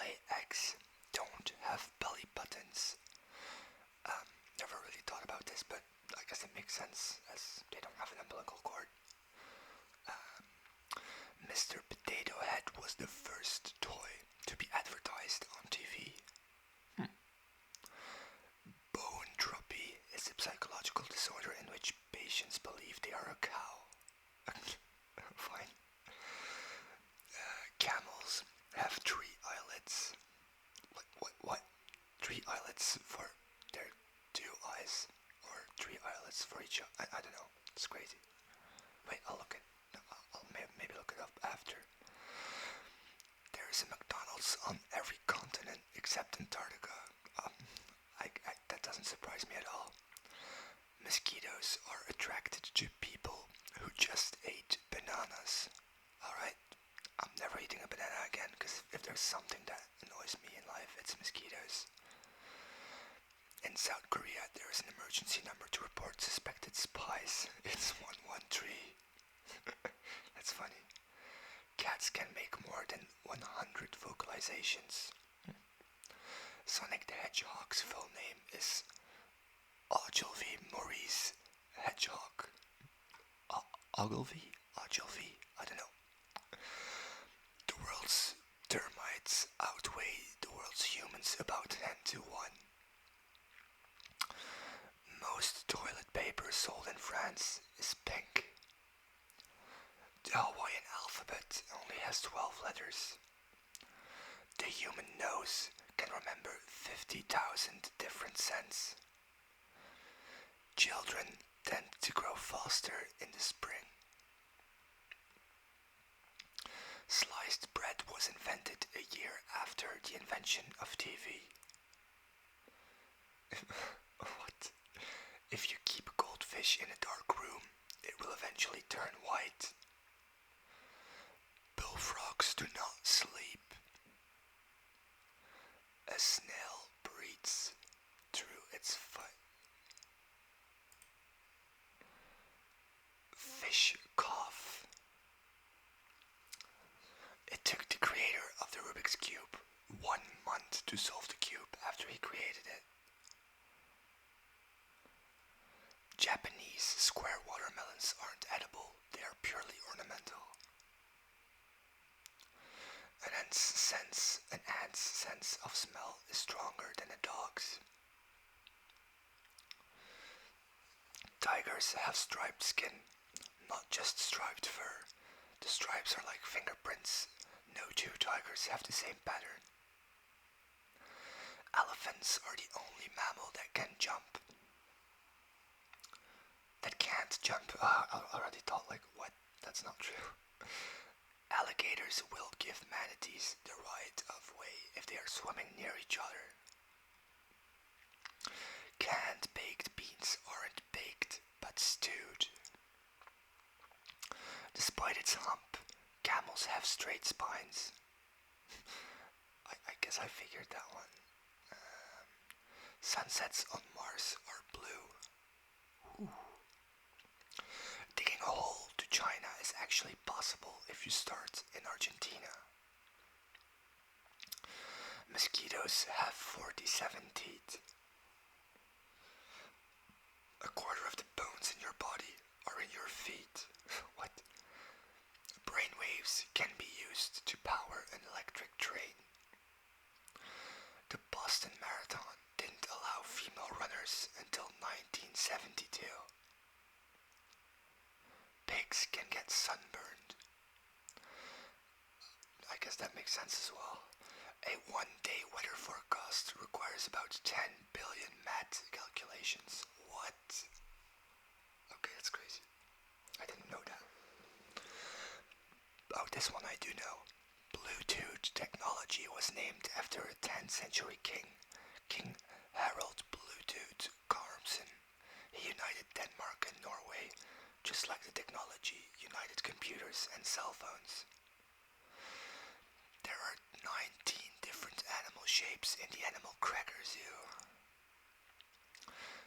lay eggs don't have belly buttons? Never really thought about this, but I guess it makes sense as they don't have an umbilical cord. Mr. Potato Head was the first toy to be advertised on TV. Boentropy is a psychological disorder in which patients believe they are a cow. Fine. Camels have three eyelids. What? Three eyelids for their two eyes, or three eyelids for each eye? I don't know. It's crazy. Wait, I'll maybe look it up after. There is a McDonald's on every continent except Antarctica. That doesn't surprise me at all. Mosquitoes are attracted to people who just ate bananas. Alright, I'm never eating a banana again, because if there's something that annoys me in life, it's mosquitoes. In South Korea, there is an emergency number to report suspected spies. It's 113. That's funny. Cats can make more than 100 vocalizations. Sonic the Hedgehog's full name is Ogilvy Maurice Hedgehog. Ogilvy? I don't know. The world's termites outweigh the world's humans about 10 to 1. Most toilet paper sold in France is pink. The Hawaiian alphabet only has 12 letters. The human nose can remember 50,000 different scents. Children tend to grow faster in the spring. Sliced bread was invented a year after the invention of TV. What? If you keep a goldfish in a dark room, it will eventually turn white. Bullfrogs do not sleep. A snail breathes through its foot. Fish cough. It took the creator of the Rubik's Cube 1 month to solve the cube after he created it. Japanese square watermelons aren't edible, they are purely ornamental. An ant's sense of smell is stronger than a dog's. Tigers have striped skin, not just striped fur. The stripes are like fingerprints. No two tigers have the same pattern. Elephants are the only mammal that can jump. That can't jump. I already thought, like, what? That's not true. Alligators will give manatees the right of way if they are swimming near each other. Canned baked beans aren't baked, but stewed. Despite its hump, camels have straight spines. I guess I figured that one. Sunsets on Mars are blue. Ooh. Digging a hole to China is actually possible if you start in Argentina. Mosquitoes have 47 teeth. A quarter of the bones in your body are in your feet. What? Brainwaves can be used to power an electric train. The Boston Marathon didn't allow female runners until 1972. Pigs can get sunburned. I guess that makes sense as well. A one-day weather forecast requires about 10 billion math calculations. What? Okay, that's crazy. I didn't know that. Oh, this one I do know. Bluetooth technology was named after a 10th century king, King Harald Bluetooth Gormson. He united Denmark and Norway, just like the technology united computers and cell phones. There are 19 different animal shapes in the Animal Cracker Zoo.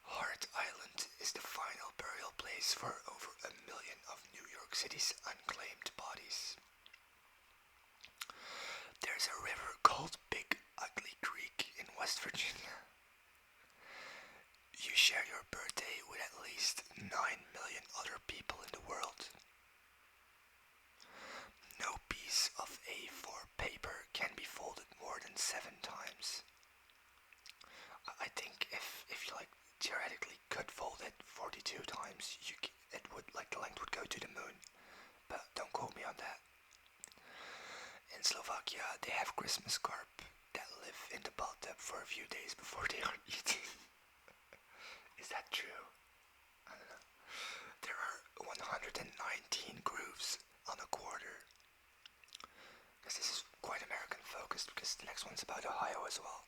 Hart Island is the final burial place for over 1 million of New York City's unclaimed bodies. There's There's a river called Big Ugly Creek in West Virginia. You share your birthday with at least 9 million other people in the world. No piece of A4 paper can be folded more than 7 times. I think if you theoretically could fold it 42 times, it would the length would go to the moon. But don't quote me on that. In Slovakia, they have Christmas carp that live in the bathtub for a few days before they are eaten. Is that true? I don't know. There are 119 grooves on a quarter. Because this is quite American focused, because the next one's about Ohio as well.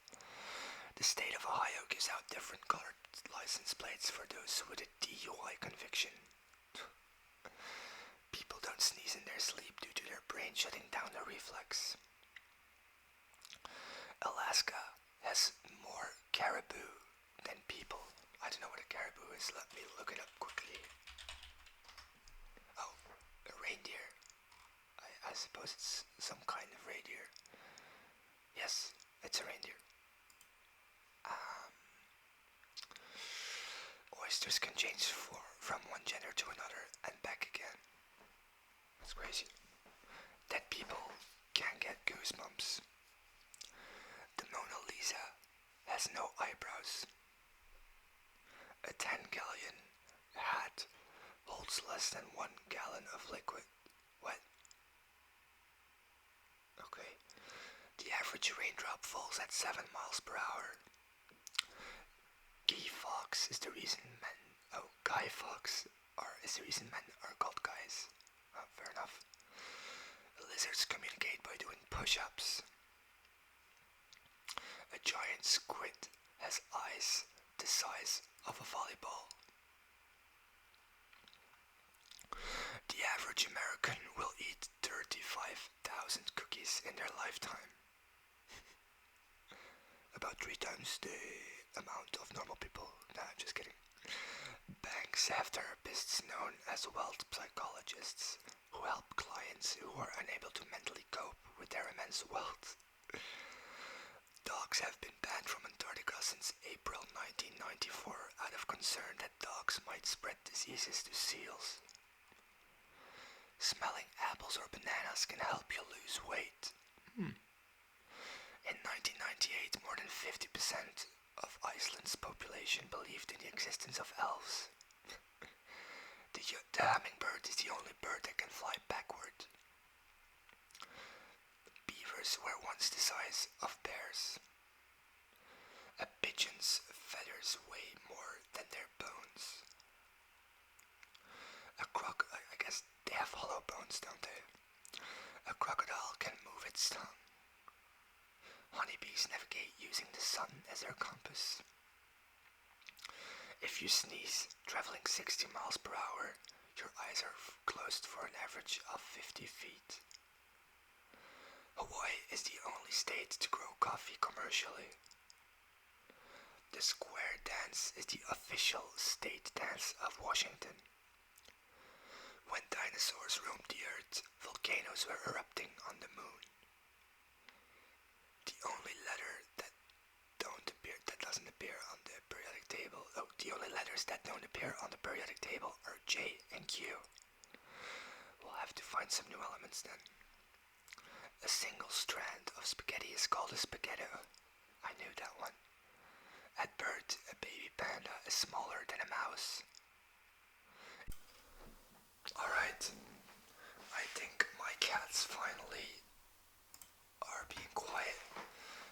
The state of Ohio gives out different colored license plates for those with a DUI conviction. People don't sneeze in their sleep due to their brain shutting down the reflex. Alaska has more caribou than people. I don't know what a caribou is. Let me look it up quickly. Oh, a reindeer. I suppose it's some kind of reindeer. Yes, it's a reindeer. Oysters can change from one gender to another and back again. That's crazy. Dead people can get goosebumps. The Mona Lisa has no eyebrows. A 10-gallon hat holds less than 1 gallon of liquid. What? Okay. The average raindrop falls at 7 miles per hour. Guy Fawkes is the reason men are called guys. Oh, fair enough. Lizards communicate by doing push-ups. A giant squid has eyes the size of a volleyball. The average American will eat 35,000 cookies in their lifetime. About 3 times the amount of normal people. Nah, I'm just kidding. Banks have therapists known as wealth psychologists who help clients who are unable to mentally cope with their immense wealth. Dogs have been banned from Antarctica since April 1994 out of concern that dogs might spread diseases to seals. Smelling apples or bananas can help you lose weight. In 1998, more than 50% of Iceland's population believed in the existence of elves. The hummingbird is the only bird that can fly backward. Beavers were once the size of bears. A pigeon's feathers weigh more than their bones. I guess they have hollow bones, don't they? A crocodile can move its tongue. Honeybees navigate using the sun as their compass. If you sneeze, traveling 60 miles per hour, your eyes are closed for an average of 50 feet. Hawaii is the only state to grow coffee commercially. The square dance is the official state dance of Washington. When dinosaurs roamed the earth, volcanoes were erupting on the moon. The only letter that doesn't appear on the periodic table. Oh, the only letters that don't appear on the periodic table are J and Q. We'll have to find some new elements then. A single strand of spaghetti is called a spaghetto. I knew that one. At birth, a baby panda is smaller than a mouse. Alright, I think my cats finally are being quiet.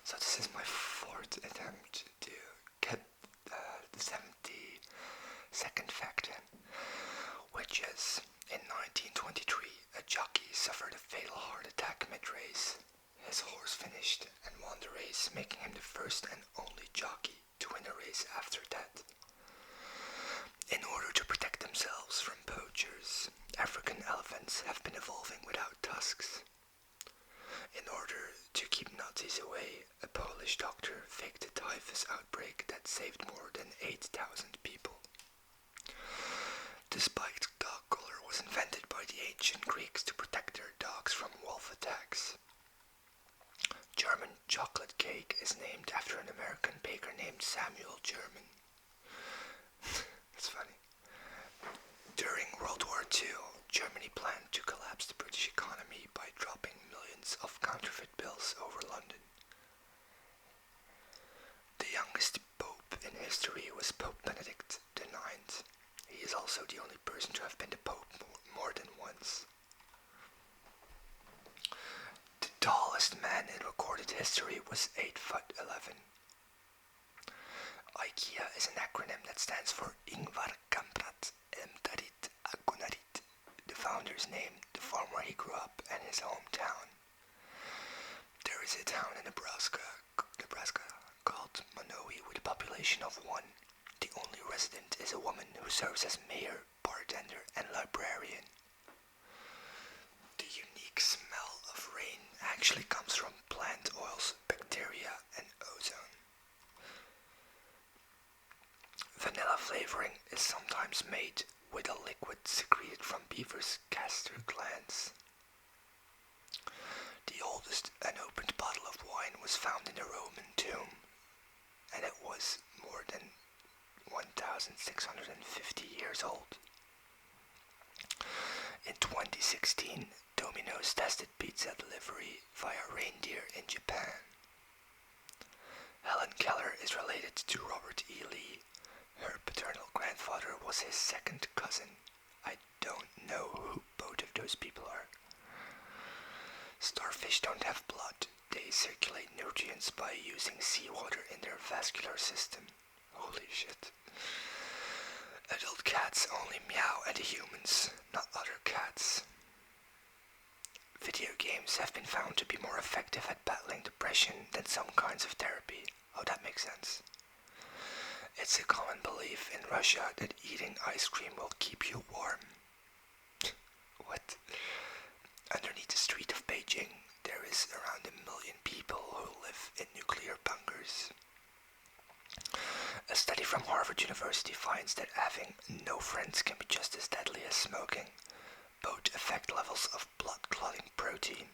So this is my 4th attempt to get the 72nd fact in, which is, in 1923, a jockey suffered a fatal heart attack mid-race. His horse finished and won the race, making him the first and only jockey to win a race after that. In order to protect themselves from poachers, African elephants have been evolving without tusks. In order to keep Nazis away, a Polish doctor faked a typhus outbreak that saved more than 8,000 people. The spiked dog collar was invented by the ancient Greeks to protect their dogs from wolf attacks. chocolate cake is named after an American baker named Samuel German. That's funny. During World War II, Germany planned to collapse the British economy by dropping millions of counterfeit bills over London. The youngest pope in history was Pope Benedict IX. He is also the only person to have been the pope more than once. The tallest man in recorded history was 8 foot 11. IKEA is an acronym that stands for Ingvar Kamprad Emtarit Agunarit, the founder's name, the farm where he grew up, and his hometown. There is a town in Nebraska called Manoe with a population of 1. The only resident is a woman who serves as mayor, bartender, and librarian. The unique smell of rain actually comes from plant oils, bacteria, and ozone. Vanilla flavoring is sometimes made with a liquid secreted from beavers' castor glands. The oldest unopened bottle of wine was found in a Roman tomb, and it was more than 1,650 years old. In 2016, Domino's tested pizza delivery via reindeer in Japan. Helen Keller is related to Robert E. Lee. Her paternal grandfather was his second cousin. I don't know who both of those people are. Starfish don't have blood. They circulate nutrients by using seawater in their vascular system. Holy shit. Adult cats only meow at humans, not other cats. Video games have been found to be more effective at battling depression than some kinds of therapy. Oh, that makes sense. It's a common belief in Russia that eating ice cream will keep you warm. What? Underneath the street of Beijing, there is around 1 million people who live in nuclear bunkers. A study from Harvard University finds that having no friends can be just as deadly as smoking. Both affect levels of blood clotting protein.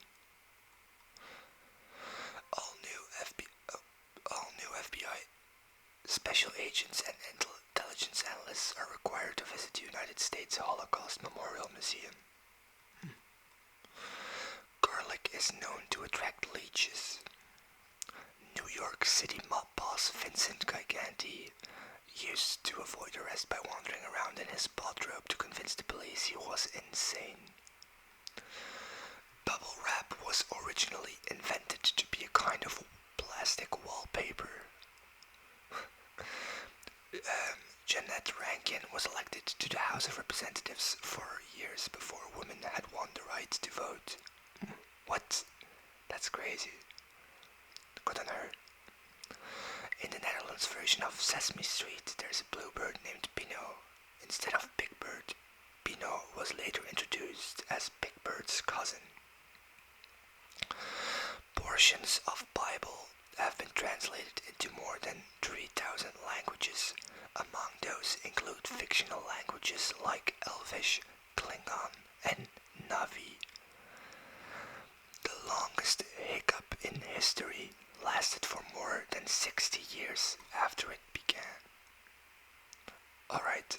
All new FBI special agents and intelligence analysts are required to visit the United States Holocaust Memorial Museum. Garlic is known to attract leeches. New York City mob boss Vincent Gigante used to avoid arrest by wandering around in his bathrobe to convince the police he was insane. Bubble wrap was originally invented to be a kind of plastic wallpaper. Jeannette Rankin was elected to the House of Representatives 4 years before women had won the right to vote. What? That's crazy. Good on her. In the Netherlands version of Sesame Street, there's a bluebird named Pino. Instead of Big Bird, Pino was later introduced as Big Bird's cousin. Portions of Bible have been translated into more than 3,000 languages. Among those include fictional languages like Elvish, Klingon, and Navi. The longest hiccup in history lasted for more than 60 years after it began. Alright,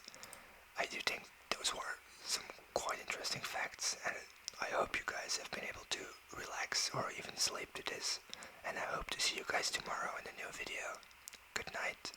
I do think those were some quite interesting facts, and I hope you guys have been able to relax or even sleep to this, and I hope to see you guys tomorrow in a new video. Good night.